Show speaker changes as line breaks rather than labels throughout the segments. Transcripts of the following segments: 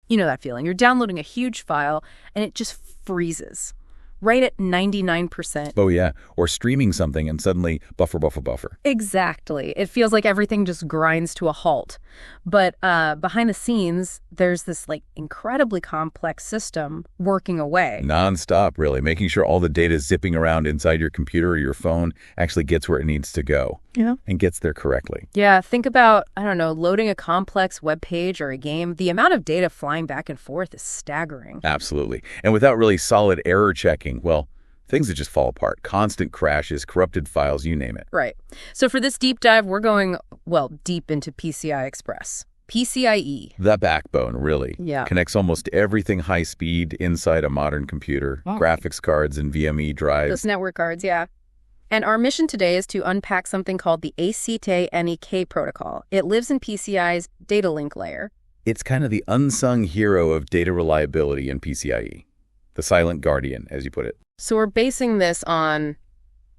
You know that feeling. You're downloading a huge file, and it just freezes. Right at 99%.
Oh, yeah. Or streaming something and suddenly buffer.
Exactly. It feels like everything just grinds to a halt. But behind the scenes, there's this like incredibly complex system working away.
Non-stop, really, making sure all the data zipping around inside your computer or your phone actually gets where it needs to go.
Yeah.
And gets there correctly.
Yeah, think about, I don't know, loading a complex web page or a game. The amount of data flying back and forth is staggering.
Absolutely. And without really solid error checking, well, things that just fall apart. Constant crashes, corrupted files, you name it.
Right. So for this deep dive, we're going, well, deep into PCI Express. PCIe.
The backbone, really.
Yeah.
Connects almost everything high speed inside a modern computer.
Oh.
Graphics cards and VME drives.
Those network cards, yeah. And our mission today is to unpack something called the ACKNAK protocol. It lives in PCI's data link layer.
It's kind of the unsung hero of data reliability in PCIe. The silent guardian, as you put it.
So we're basing this on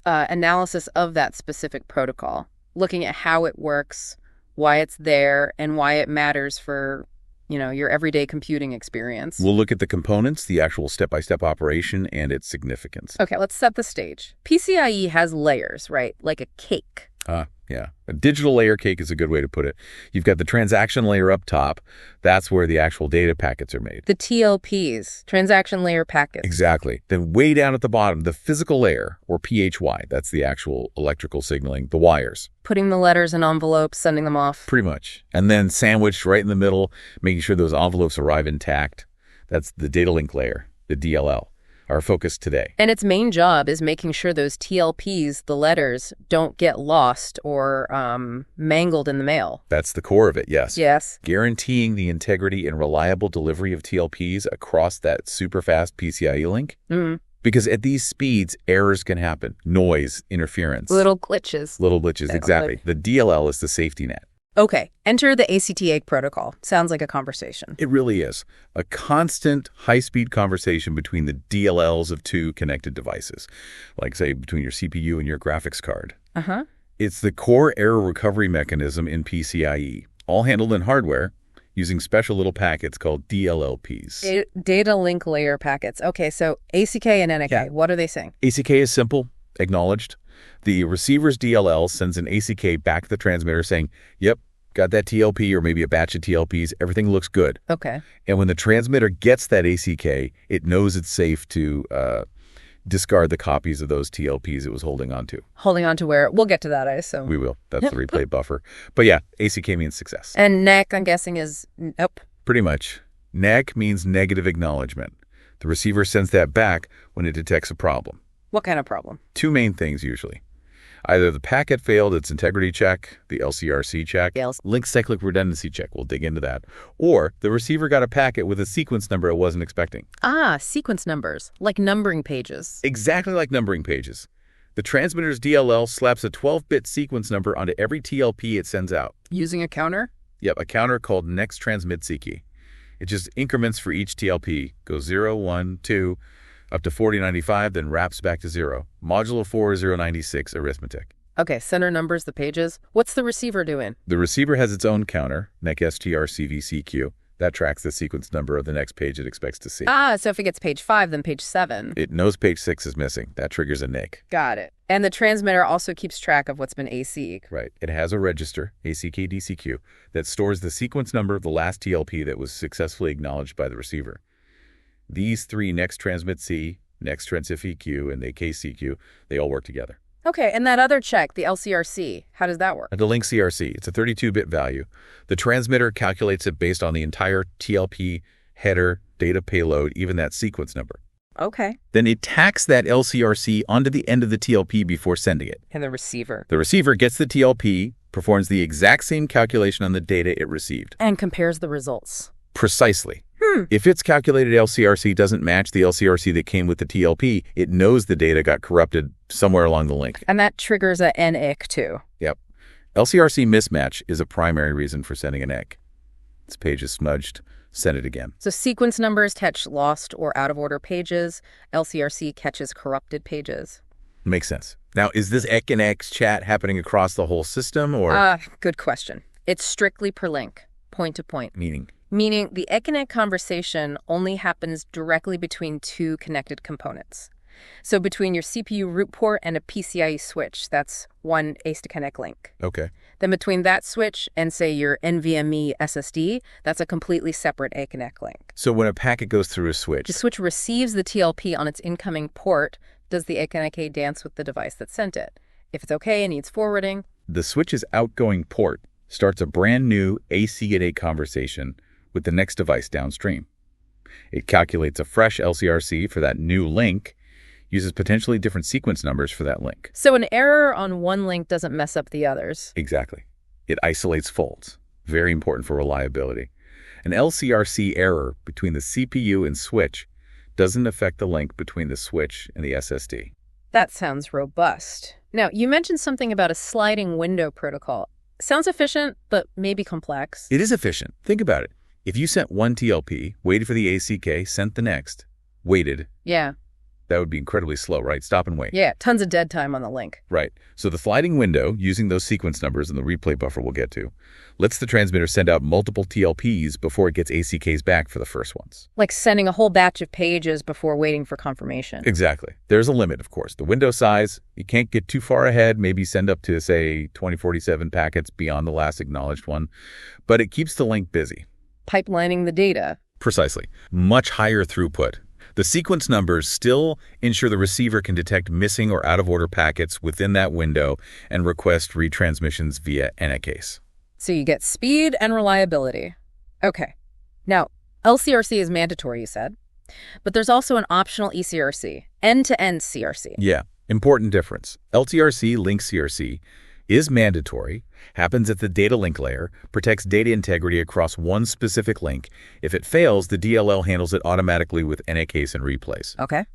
analysis of that specific protocol, looking at how it works, why it's there, and why it matters for, your everyday computing experience.
We'll look at the components, the actual step-by-step operation, and its significance.
Okay, let's set the stage. PCIe has layers, right? Like a cake.
Yeah. A digital layer cake is a good way to put it. You've got the transaction layer up top. That's where the actual data packets are made.
The TLPs, transaction layer packets.
Exactly. Then way down at the bottom, the physical layer, or PHY, that's the actual electrical signaling, the wires.
Putting the letters in envelopes, sending them off.
Pretty much. And then sandwiched right in the middle, making sure those envelopes arrive intact. That's the data link layer, the DLL. Our focus today.
And its main job is making sure those TLPs, the letters, don't get lost or mangled in the mail.
That's the core of it, yes.
Yes.
Guaranteeing the integrity and reliable delivery of TLPs across that super fast PCIe link.
Mm-hmm.
Because at these speeds, errors can happen. Noise, interference.
Little glitches.
Little glitches, exactly. The DLL is the safety net.
Okay, enter the ACKNAK protocol. Sounds like a conversation.
It really is. A constant, high-speed conversation between the DLLs of two connected devices, like, say, between your CPU and your graphics card.
Uh-huh.
It's the core error recovery mechanism in PCIe, all handled in hardware using special little packets called DLLPs.
Data link layer packets. Okay, so ACK and NAK,
Yeah.
What are they saying?
ACK is simple, acknowledged. The receiver's DLL sends an ACK back to the transmitter saying, yep, got that TLP or maybe a batch of TLPs. Everything looks good.
Okay.
And when the transmitter gets that ACK, it knows it's safe to discard the copies of those TLPs it was holding on to.
Holding on to where? We'll get to that, I assume.
We will. That's the replay buffer. But yeah, ACK means success.
And NAK, I'm guessing, is nope.
Pretty much. NAK means negative acknowledgement. The receiver sends that back when it detects a problem.
What kind of problem?
Two main things usually. Either the packet failed its integrity check, the LCRC check, link cyclic redundancy check, we'll dig into that, or the receiver got a packet with a sequence number it wasn't expecting.
Ah, sequence numbers, like numbering pages.
Exactly like numbering pages. The transmitter's DLL slaps a 12-bit sequence number onto every TLP it sends out.
Using a counter?
Yep, a counter called next transmit key. It just increments for each TLP, goes 0, 1, 2, up to 4095, then wraps back to 0. Modulo 4 is 096 arithmetic.
Okay, center numbers, the pages. What's the receiver doing?
The receiver has its own counter, NEC-STR-CVCQ. That tracks the sequence number of the next page it expects to see.
Ah, so if it gets page 5, then page 7.
It knows page 6 is missing. That triggers a NIC.
Got it. And the transmitter also keeps track of what's been AC'd.
Right. It has a register, ACK-DCQ, that stores the sequence number of the last TLP that was successfully acknowledged by the receiver. These three, next transmit C, next transmit EQ, and the KCQ, they all work together.
Okay, and that other check, the LCRC, how does that work?
The link CRC, it's a 32-bit value. The transmitter calculates it based on the entire TLP, header, data payload, even that sequence number.
Okay.
Then it tacks that LCRC onto the end of the TLP before sending it.
And the receiver?
The receiver gets the TLP, performs the exact same calculation on the data it received.
And compares the results.
Precisely. If its calculated LCRC doesn't match the LCRC that came with the TLP, it knows the data got corrupted somewhere along the link.
And that triggers a NIC too.
Yep. LCRC mismatch is a primary reason for sending a NIC. This page is smudged. Send it again.
So sequence numbers catch lost or out-of-order pages. LCRC catches corrupted pages.
Makes sense. Now, is this ACKNAK chat happening across the whole system, or?
Good question. It's strictly per link. point to point.
Meaning?
Meaning the ACKNAK conversation only happens directly between two connected components. So between your CPU root port and a PCIe switch, that's one ACKNAK link.
Okay.
Then between that switch and, say, your NVMe SSD, that's a completely separate ACKNAK link.
So when a packet goes through a switch...
The switch receives the TLP on its incoming port. Does the ACKNAK dance with the device that sent it? If it's okay and needs forwarding...
The switch's outgoing port starts a brand new ACKNAK conversation with the next device downstream. It calculates a fresh LCRC for that new link, uses potentially different sequence numbers for that link.
So an error on one link doesn't mess up the others.
Exactly. It isolates faults. Very important for reliability. An LCRC error between the CPU and switch doesn't affect the link between the switch and the SSD.
That sounds robust. Now, you mentioned something about a sliding window protocol. Sounds efficient, but maybe complex.
It is efficient. Think about it. If you sent one TLP, waited for the ACK, sent the next, waited.
Yeah.
That would be incredibly slow, right? Stop and wait.
Yeah, tons of dead time on the link.
Right. So the sliding window, using those sequence numbers in the replay buffer we'll get to, lets the transmitter send out multiple TLPs before it gets ACKs back for the first ones.
Like sending a whole batch of pages before waiting for confirmation.
Exactly. There's a limit, of course. The window size, you can't get too far ahead, maybe send up to, say, 2047 packets beyond the last acknowledged one, but it keeps the link busy.
Pipelining the data.
Precisely. Much higher throughput. The sequence numbers still ensure the receiver can detect missing or out-of-order packets within that window and request retransmissions via ACKNAK.
So you get speed and reliability. Okay. Now, LCRC is mandatory, you said. But there's also an optional eCRC, end-to-end CRC.
Yeah, important difference. LTRC, link CRC, is mandatory, happens at the data link layer, protects data integrity across one specific link. If it fails, the DLL handles it automatically with ACKs and replays.
Okay.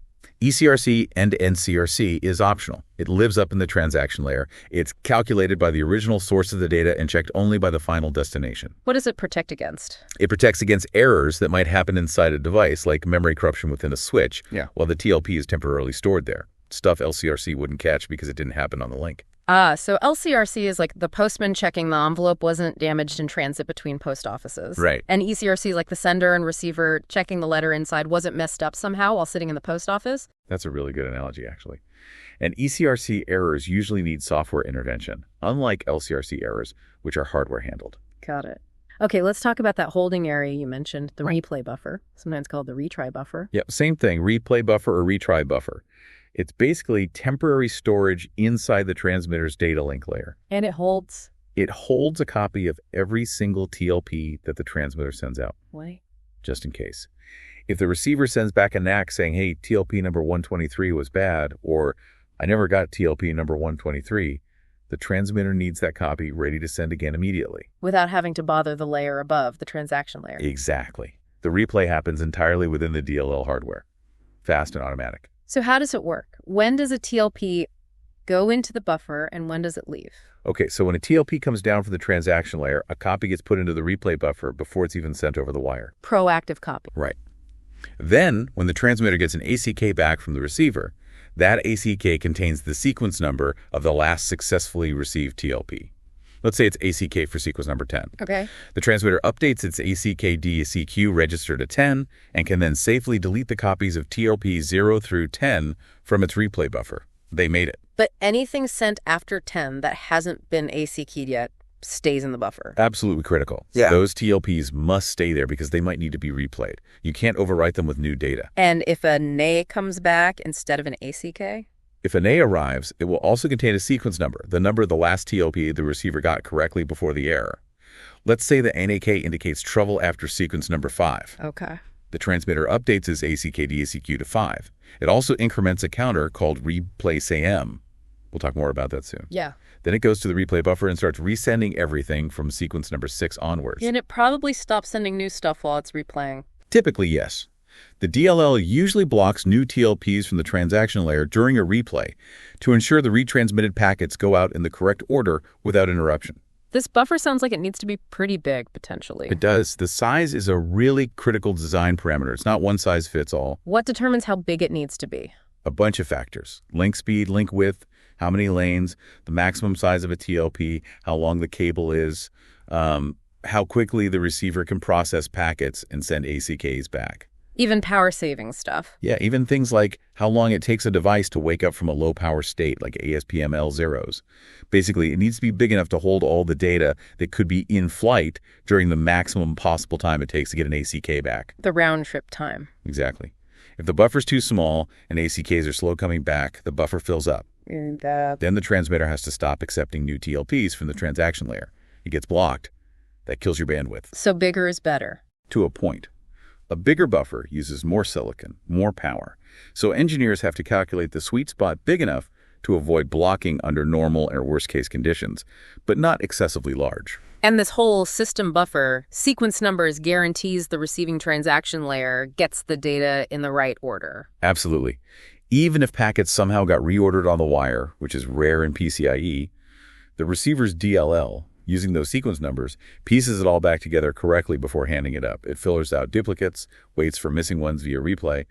eCRC, end-to-end CRC, is optional. It lives up in the transaction layer. It's calculated by the original source of the data and checked only by the final destination.
What does it protect against?
It protects against errors that might happen inside a device, like memory corruption within a switch, while the TLP is temporarily stored there. Stuff LCRC wouldn't catch because it didn't happen on the link.
So LCRC is like the postman checking the envelope wasn't damaged in transit between post offices.
Right.
And eCRC is like the sender and receiver checking the letter inside wasn't messed up somehow while sitting in the post office.
That's a really good analogy, actually. And eCRC errors usually need software intervention, unlike LCRC errors, which are hardware handled.
Got it. Okay, let's talk about that holding area you mentioned, the replay buffer, sometimes called the retry buffer.
Yep, same thing, replay buffer or retry buffer. It's basically temporary storage inside the transmitter's data link layer.
And it holds?
It holds a copy of every single TLP that the transmitter sends out.
Why?
Just in case. If the receiver sends back a ACK saying, hey, TLP number 123 was bad, or I never got TLP number 123, the transmitter needs that copy ready to send again immediately.
Without having to bother the layer above, the transaction layer.
Exactly. The replay happens entirely within the DLL hardware. Fast and automatic.
So how does it work? When does a TLP go into the buffer and when does it leave?
Okay, so when a TLP comes down from the transaction layer, a copy gets put into the replay buffer before it's even sent over the wire.
Proactive copy.
Right. Then, when the transmitter gets an ACK back from the receiver, that ACK contains the sequence number of the last successfully received TLP. Let's say it's ACK for sequence number 10.
Okay.
The transmitter updates its ACK-DCQ register to 10 and can then safely delete the copies of TLP 0 through 10 from its replay buffer. They made it.
But anything sent after 10 that hasn't been ACK'd yet stays in the buffer.
Absolutely critical.
Yeah.
Those TLPs must stay there because they might need to be replayed. You can't overwrite them with new data.
And if a NA comes back instead of an ACK?
If an A arrives, it will also contain a sequence number, the number of the last TLP the receiver got correctly before the error. Let's say the ACK indicates trouble after sequence number 5.
Okay.
The transmitter updates its ACK-DCQ to 5. It also increments a counter called replace AM. We'll talk more about that soon.
Yeah.
Then it goes to the replay buffer and starts resending everything from sequence number 6 onwards.
And it probably stops sending new stuff while it's replaying.
Typically, yes. The DLL usually blocks new TLPs from the transaction layer during a replay to ensure the retransmitted packets go out in the correct order without interruption.
This buffer sounds like it needs to be pretty big, potentially.
It does. The size is a really critical design parameter. It's not one size fits all.
What determines how big it needs to be?
A bunch of factors. Link speed, link width, how many lanes, the maximum size of a TLP, how long the cable is, how quickly the receiver can process packets and send ACKs back.
Even power-saving stuff.
Yeah, even things like how long it takes a device to wake up from a low-power state, like ASPM L0s. Basically, it needs to be big enough to hold all the data that could be in flight during the maximum possible time it takes to get an ACK back.
The round-trip time.
Exactly. If the buffer's too small and ACKs are slow coming back, the buffer fills up.
And,
Then the transmitter has to stop accepting new TLPs from the transaction layer. It gets blocked. That kills your bandwidth.
So bigger is better.
To a point. A bigger buffer uses more silicon, more power. So engineers have to calculate the sweet spot big enough to avoid blocking under normal or worst-case conditions, but not excessively large.
And this whole system buffer, sequence numbers, guarantees the receiving transaction layer gets the data in the right order.
Absolutely. Even if packets somehow got reordered on the wire, which is rare in PCIe, the receiver's DLL, using those sequence numbers, pieces it all back together correctly before handing it up. It filters out duplicates, waits for missing ones via replay.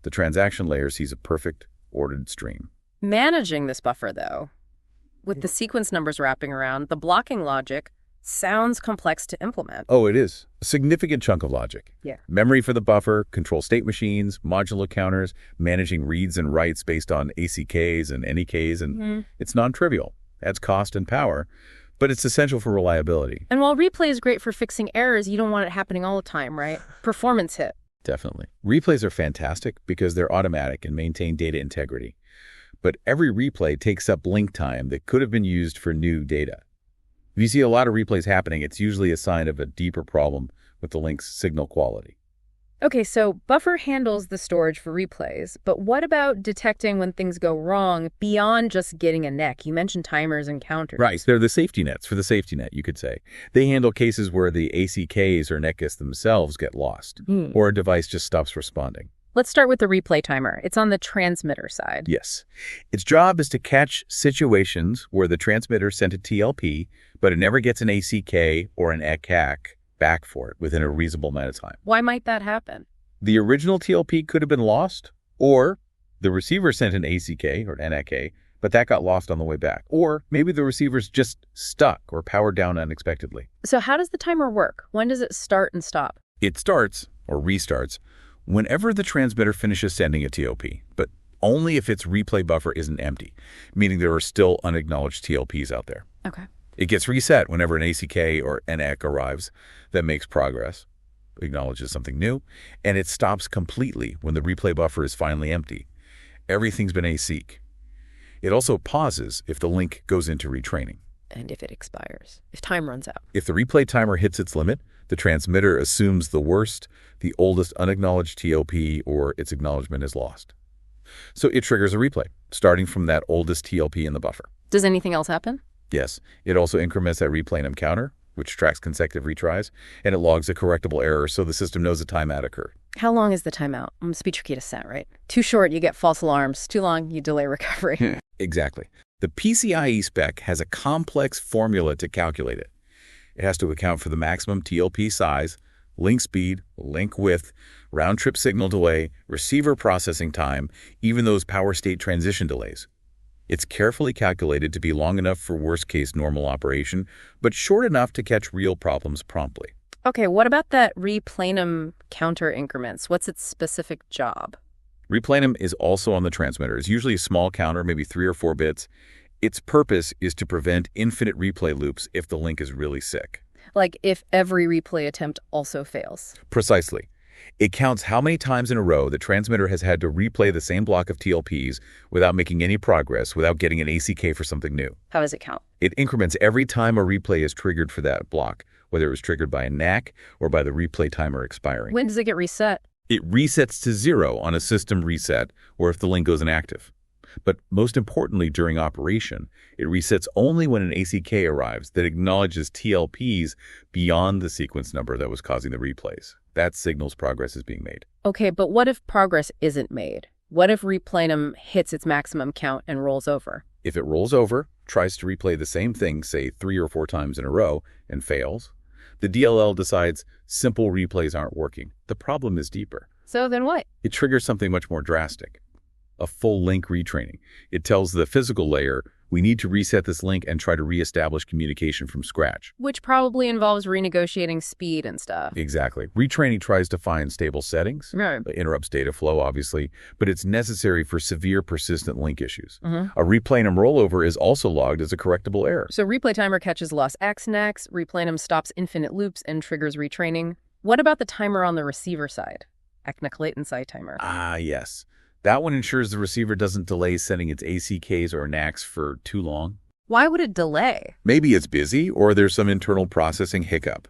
The transaction layer sees a perfect, ordered stream.
Managing this buffer, though, with the sequence numbers wrapping around, the blocking logic sounds complex to implement.
Oh, it is. A significant chunk of logic.
Yeah.
Memory for the buffer, control state machines, modulo counters, managing reads and writes based on ACKs and NEKs, and it's non-trivial. Adds cost and power, but it's essential for reliability.
And while replay is great for fixing errors, you don't want it happening all the time, right? Performance hit.
Definitely. Replays are fantastic because they're automatic and maintain data integrity. But every replay takes up link time that could have been used for new data. If you see a lot of replays happening, it's usually a sign of a deeper problem with the link's signal quality.
Okay, so buffer handles the storage for replays, but what about detecting when things go wrong beyond just getting a NEK? You mentioned timers and counters.
Right, they're the safety nets for the safety net, you could say. They handle cases where the ACKs or NEKs themselves get lost, or a device just stops responding.
Let's start with the replay timer. It's on the transmitter side.
Yes. Its job is to catch situations where the transmitter sent a TLP, but it never gets an ACK or an ACKNAK back for it within a reasonable amount of time.
Why might that happen?
The original TLP could have been lost, or the receiver sent an ACK or an NAK, but that got lost on the way back. Or maybe the receiver's just stuck or powered down unexpectedly.
So how does the timer work? When does it start and stop?
It starts, or restarts, whenever the transmitter finishes sending a TLP, but only if its replay buffer isn't empty, meaning there are still unacknowledged TLPs out there.
Okay.
It gets reset whenever an ACK or NAK arrives that makes progress, acknowledges something new, and it stops completely when the replay buffer is finally empty. Everything's been async. It also pauses if the link goes into retraining.
And if it expires, if time runs out.
If the replay timer hits its limit, the transmitter assumes the worst, the oldest unacknowledged TLP, or its acknowledgement is lost. So it triggers a replay, starting from that oldest TLP in the buffer.
Does anything else happen?
Yes, it also increments that replayNum counter, which tracks consecutive retries, and it logs a correctable error so the system knows a timeout occurred.
How long is the timeout? It must be tricky to set, right? Too short, you get false alarms. Too long, you delay recovery.
Exactly. The PCIe spec has a complex formula to calculate it. It has to account for the maximum TLP size, link speed, link width, round-trip signal delay, receiver processing time, even those power state transition delays. It's carefully calculated to be long enough for worst-case normal operation, but short enough to catch real problems promptly.
Okay, what about that replanum counter increments? What's its specific job?
Replanum is also on the transmitter. It's usually a small counter, maybe 3 or 4 bits. Its purpose is to prevent infinite replay loops if the link is really sick.
Like if every replay attempt also fails.
Precisely. It counts how many times in a row the transmitter has had to replay the same block of TLPs without making any progress, without getting an ACK for something new.
How does it count?
It increments every time a replay is triggered for that block, whether it was triggered by a NAK or by the replay timer expiring.
When does it get reset?
It resets to 0 on a system reset or if the link goes inactive. But most importantly, during operation, it resets only when an ACK arrives that acknowledges TLPs beyond the sequence number that was causing the replays. That signals progress is being made.
Okay, but what if progress isn't made? What if replanum hits its maximum count and rolls over?
If it rolls over, tries to replay the same thing, say 3 or 4 times in a row, and fails, the DLL decides simple replays aren't working. The problem is deeper.
So then what?
It triggers something much more drastic. a full link retraining. It tells the physical layer, we need to reset this link and try to reestablish communication from scratch.
Which probably involves renegotiating speed and stuff.
Exactly. Retraining tries to find stable settings.
Right.
It interrupts data flow, obviously, but it's necessary for severe persistent link issues. A replanum rollover is also logged as a correctable error.
So replay timer catches lost ACKNAKs, replanum stops infinite loops and triggers retraining. What about the timer on the receiver side? ACKNAK latency timer.
Ah, yes. That one ensures the receiver doesn't delay sending its ACKs or NACs for too long.
Why would it delay?
Maybe it's busy or there's some internal processing hiccup.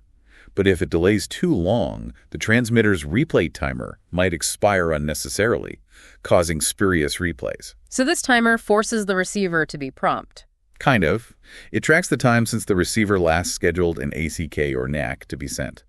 But if it delays too long, the transmitter's replay timer might expire unnecessarily, causing spurious replays.
So this timer forces the receiver to be prompt.
Kind of. It tracks the time since the receiver last scheduled an ACK or NAC to be sent.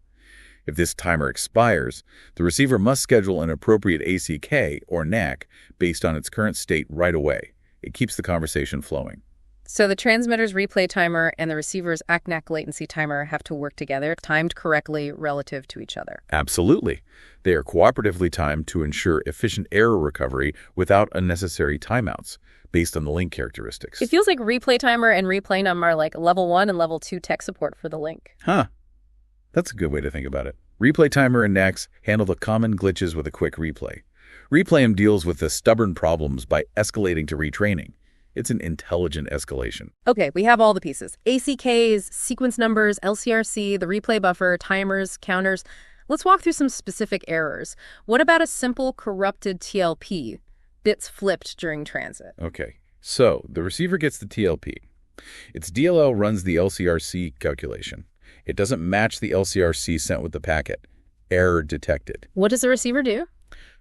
If this timer expires, the receiver must schedule an appropriate ACK or NAC based on its current state right away. It keeps the conversation flowing.
So the transmitter's replay timer and the receiver's ACKNAK latency timer have to work together, timed correctly relative to each other.
Absolutely. They are cooperatively timed to ensure efficient error recovery without unnecessary timeouts based on the link characteristics.
It feels like replay timer and replanum are like level 1 and level 2 tech support for the link.
Huh. That's a good way to think about it. Replay timer and NACs handle the common glitches with a quick replay. Replayum deals with the stubborn problems by escalating to retraining. It's an intelligent escalation.
Okay, we have all the pieces. ACKs, sequence numbers, LCRC, the replay buffer, timers, counters. Let's walk through some specific errors. What about a simple corrupted TLP? Bits flipped during transit.
Okay, so the receiver gets the TLP. Its DLL runs the LCRC calculation. It doesn't match the LCRC sent with the packet. Error detected.
What does the receiver do?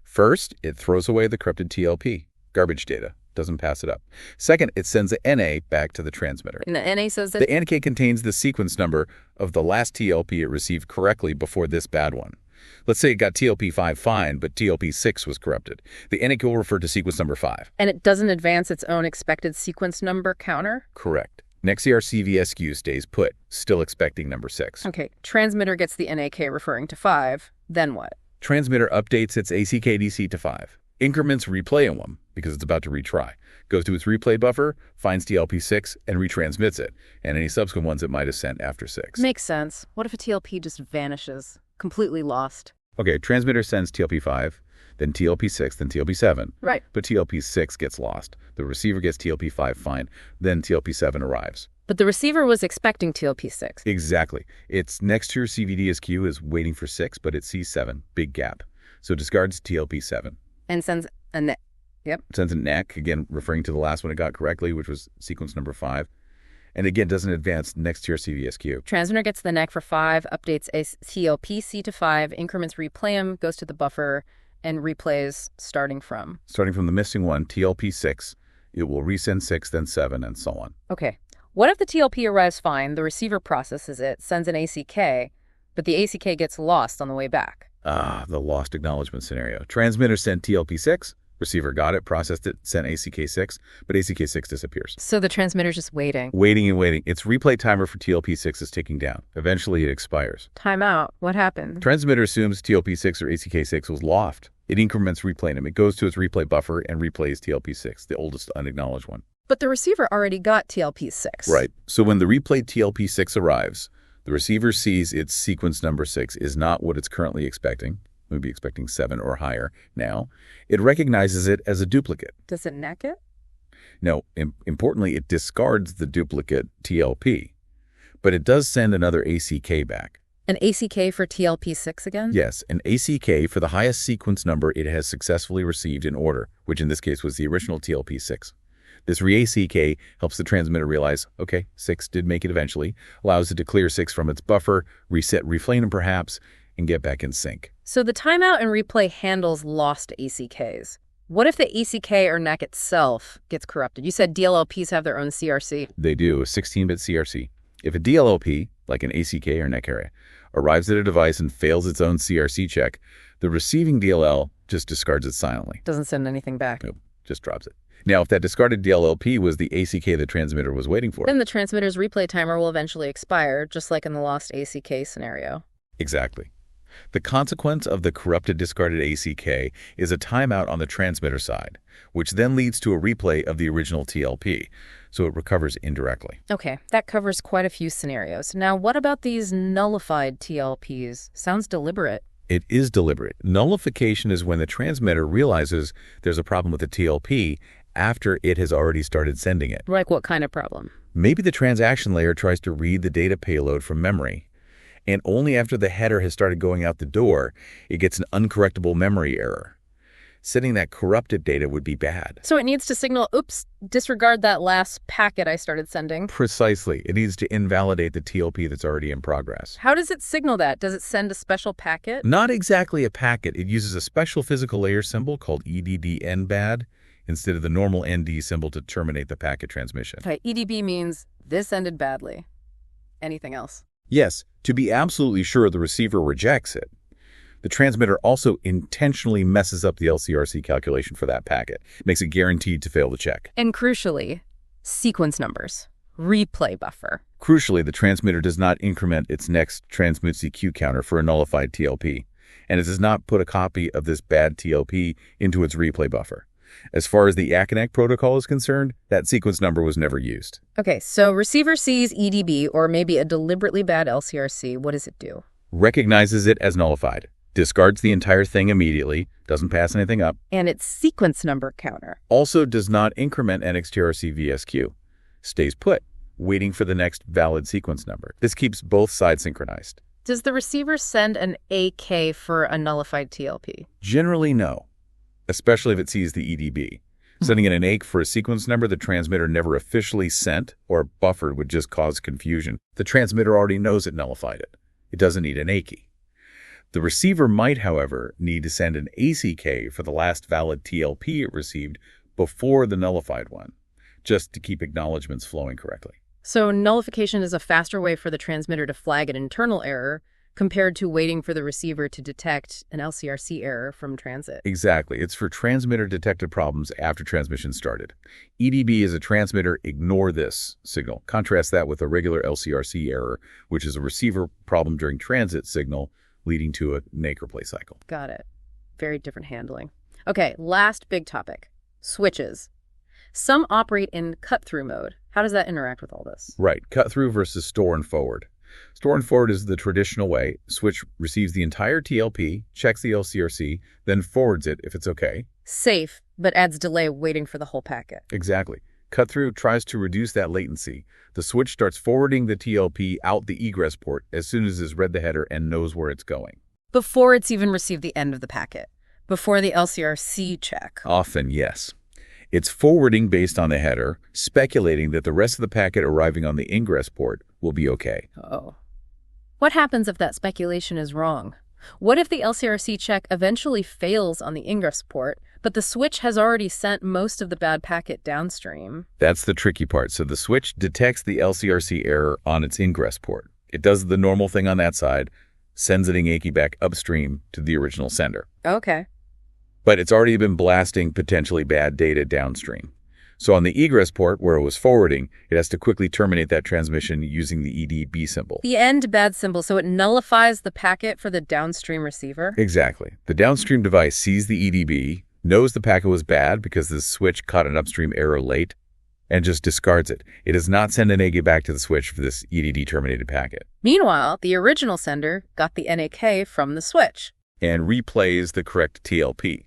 First, it throws away the corrupted TLP. Garbage data. Doesn't pass it up. Second, it sends the NA back to the transmitter.
And the NA says that
the NK contains the sequence number of the last TLP it received correctly before this bad one. Let's say it got TLP5 fine, but TLP6 was corrupted. The NK will refer to sequence number 5.
And it doesn't advance its own expected sequence number counter?
Correct. Next CRCVSQ stays put, still expecting number 6.
Okay, transmitter gets the NAK referring to 5. Then what?
Transmitter updates its ACKDC to 5. Increments replayum because it's about to retry. Goes to its replay buffer, finds TLP6, and retransmits it, and any subsequent ones it might have sent after 6.
Makes sense. What if a TLP just vanishes? Completely lost?
Okay, transmitter sends TLP5, then TLP6, then TLP7.
Right.
But TLP6 gets lost. The receiver gets TLP5 fine, then TLP7 arrives.
But the receiver was expecting TLP6.
Exactly. Its next to your CVDSQ is waiting for 6, but it sees 7. Big gap. So discards TLP7.
And sends a NAC. Yep.
Sends a NAC, again referring to the last one it got correctly, which was sequence number 5. And again, doesn't advance next to your CVSQ.
Transmitter gets the NAC for 5, updates a TLPC to 5, increments replayum, goes to the buffer, and replays starting from.
Starting from the missing one, TLP6, it will resend 6, then 7, and so on.
Okay. What if the TLP arrives fine, the receiver processes it, sends an ACK, but the ACK gets lost on the way back?
Ah, the lost acknowledgement scenario. Transmitter sent TLP6, receiver got it, processed it, sent ACK6, but ACK6 disappears.
So the transmitter's just waiting.
Waiting and waiting. Its replay timer for TLP6 is ticking down. Eventually, it expires.
Timeout. What happened?
Transmitter assumes TLP6 or ACK6 was lost. It increments replayum. It goes to its replay buffer and replays TLP6, the oldest unacknowledged one.
But the receiver already got TLP6.
Right. So when the replayed TLP6 arrives, the receiver sees its sequence number 6 is not what it's currently expecting. It would be expecting 7 or higher now. It recognizes it as a duplicate.
Does it NAC it?
No, importantly, it discards the duplicate TLP. But it does send another ACK back.
An ACK for TLP6 again?
Yes, an ACK for the highest sequence number it has successfully received in order, which in this case was the original TLP6. This re-ACK helps the transmitter realize, okay, 6 did make it eventually, allows it to clear 6 from its buffer, reset replanum perhaps, and get back in sync.
So the timeout and replay handles lost ACKs. What if the ACK or NAC itself gets corrupted? You said DLLPs have their own CRC.
They do, a 16-bit CRC. If a DLLP, like an ACK or NAC area, arrives at a device and fails its own CRC check, the receiving DLL just discards it silently.
Doesn't send anything back.
Nope, just drops it. Now, if that discarded DLLP was the ACK the transmitter was waiting for,
then the transmitter's replay timer will eventually expire, just like in the lost ACK scenario.
Exactly. The consequence of the corrupted discarded ACK is a timeout on the transmitter side, which then leads to a replay of the original TLP, so it recovers indirectly.
Okay, that covers quite a few scenarios. Now, what about these nullified TLPs? Sounds deliberate.
It is deliberate. Nullification is when the transmitter realizes there's a problem with the TLP after it has already started sending it.
Like what kind of problem?
Maybe the transaction layer tries to read the data payload from memory, and only after the header has started going out the door, it gets an uncorrectable memory error. Sending that corrupted data would be bad.
So it needs to signal, oops, disregard that last packet I started sending.
Precisely. It needs to invalidate the TLP that's already in progress.
How does it signal that? Does it send a special packet?
Not exactly a packet. It uses a special physical layer symbol called EDD-NBAD instead of the normal ND symbol to terminate the packet transmission.
Okay, EDB means this ended badly. Anything else?
Yes, to be absolutely sure the receiver rejects it. The transmitter also intentionally messes up the LCRC calculation for that packet, makes it guaranteed to fail the check.
And crucially, sequence numbers, replay buffer.
Crucially, the transmitter does not increment its next transmit CQ counter for a nullified TLP, and it does not put a copy of this bad TLP into its replay buffer. As far as the ACKNAK protocol is concerned, that sequence number was never used.
Okay, so receiver sees EDB or maybe a deliberately bad LCRC. What does it do?
Recognizes it as nullified, discards the entire thing immediately, doesn't pass anything up.
And its sequence number counter.
Also does not increment NXTRC VSQ. Stays put, waiting for the next valid sequence number. This keeps both sides synchronized.
Does the receiver send an AK for a nullified TLP?
Generally, no, especially if it sees the EDB. Sending in an AKE for a sequence number the transmitter never officially sent or buffered would just cause confusion. The transmitter already knows it nullified it. It doesn't need an AKE. The receiver might, however, need to send an ACK for the last valid TLP it received before the nullified one, just to keep acknowledgments flowing correctly.
So nullification is a faster way for the transmitter to flag an internal error compared to waiting for the receiver to detect an LCRC error from transit.
Exactly. It's for transmitter-detected problems after transmission started. EDB is a transmitter ignore this signal. Contrast that with a regular LCRC error, which is a receiver problem during transit signal, leading to a NAK replay cycle.
Got it. Very different handling. Okay, last big topic, switches. Some operate in cut-through mode. How does that interact with all this?
Right, cut-through versus store and forward. Store and forward is the traditional way. Switch receives the entire TLP, checks the LCRC, then forwards it if it's okay.
Safe, but adds delay waiting for the whole packet.
Exactly. Cut-through tries to reduce that latency. The switch starts forwarding the TLP out the egress port as soon as it's read the header and knows where it's going.
Before it's even received the end of the packet. Before the LCRC check.
Often, yes. It's forwarding based on the header, speculating that the rest of the packet arriving on the ingress port will be okay.
Oh. What happens if that speculation is wrong? What if the LCRC check eventually fails on the ingress port, but the switch has already sent most of the bad packet downstream?
That's the tricky part. So the switch detects the LCRC error on its ingress port. It does the normal thing on that side, sends it ACK back upstream to the original sender.
Okay.
But it's already been blasting potentially bad data downstream. So on the egress port, where it was forwarding, it has to quickly terminate that transmission using the EDB symbol.
The end bad symbol, so it nullifies the packet for the downstream receiver?
Exactly. The downstream device sees the EDB, knows the packet was bad because the switch caught an upstream error late, and just discards it. It does not send an AG back to the switch for this EDD-terminated packet.
Meanwhile, the original sender got the NAK from the switch.
And replays the correct TLP.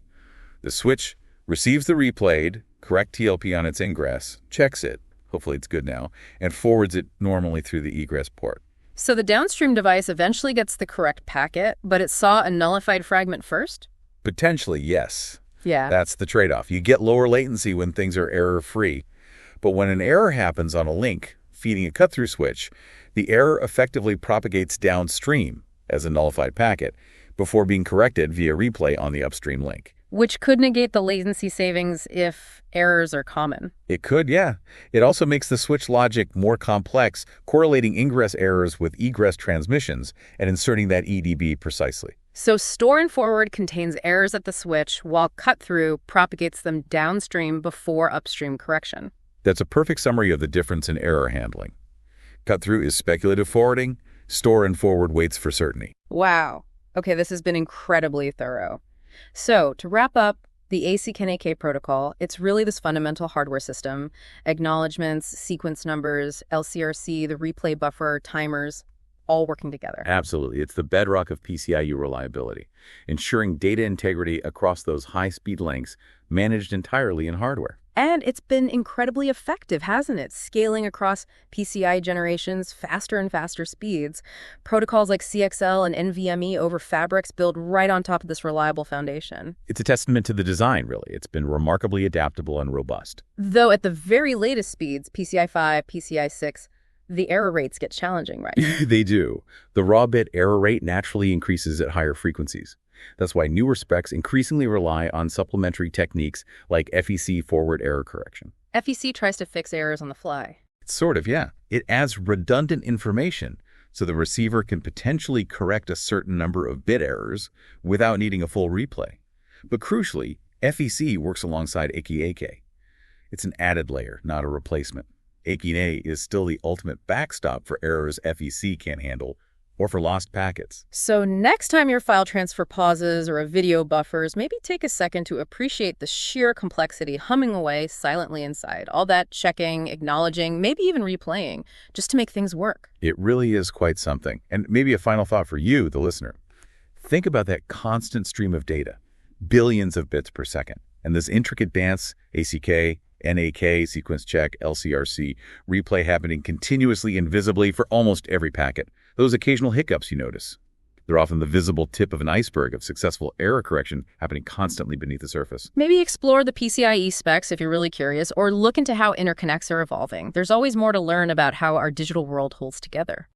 The switch receives the replayed correct TLP on its ingress, checks it, hopefully it's good now, and forwards it normally through the egress port.
So the downstream device eventually gets the correct packet, but it saw a nullified fragment first?
Potentially, yes.
Yeah.
That's the trade-off. You get lower latency when things are error-free. But when an error happens on a link feeding a cut-through switch, the error effectively propagates downstream as a nullified packet before being corrected via replay on the upstream link.
Which could negate the latency savings if errors are common.
It could, yeah. It also makes the switch logic more complex, correlating ingress errors with egress transmissions and inserting that EDB precisely.
So store and forward contains errors at the switch, while cut-through propagates them downstream before upstream correction.
That's a perfect summary of the difference in error handling. Cut-through is speculative forwarding, store and forward waits for certainty.
Wow. Okay, this has been incredibly thorough. So, to wrap up, the ACKNAK protocol, it's really this fundamental hardware system, acknowledgements, sequence numbers, LCRC, the replay buffer, timers, all working together.
Absolutely. It's the bedrock of PCIe reliability, ensuring data integrity across those high-speed links managed entirely in hardware.
And it's been incredibly effective, hasn't it? Scaling across PCI generations, faster and faster speeds. Protocols like CXL and NVMe over fabrics build right on top of this reliable foundation.
It's a testament to the design, really. It's been remarkably adaptable and robust.
Though at the very latest speeds, PCI 5, PCI 6, the error rates get challenging, right?
They do. The raw bit error rate naturally increases at higher frequencies. That's why newer specs increasingly rely on supplementary techniques like FEC forward error correction.
FEC tries to fix errors on the fly.
Sort of, yeah. It adds redundant information so the receiver can potentially correct a certain number of bit errors without needing a full replay. But crucially, FEC works alongside ACKNAK. It's an added layer, not a replacement. ACKNAK is still the ultimate backstop for errors FEC can't handle, or for lost packets.
So next time your file transfer pauses or a video buffers, maybe take a second to appreciate the sheer complexity humming away silently inside. All that checking, acknowledging, maybe even replaying, just to make things work.
It really is quite something. And maybe a final thought for you, the listener. Think about that constant stream of data, billions of bits per second, and this intricate dance, ACK, NAK, sequence check, LCRC, replay happening continuously and visibly for almost every packet. Those occasional hiccups you notice. They're often the visible tip of an iceberg of successful error correction happening constantly beneath the surface.
Maybe explore the PCIe specs if you're really curious, or look into how interconnects are evolving. There's always more to learn about how our digital world holds together.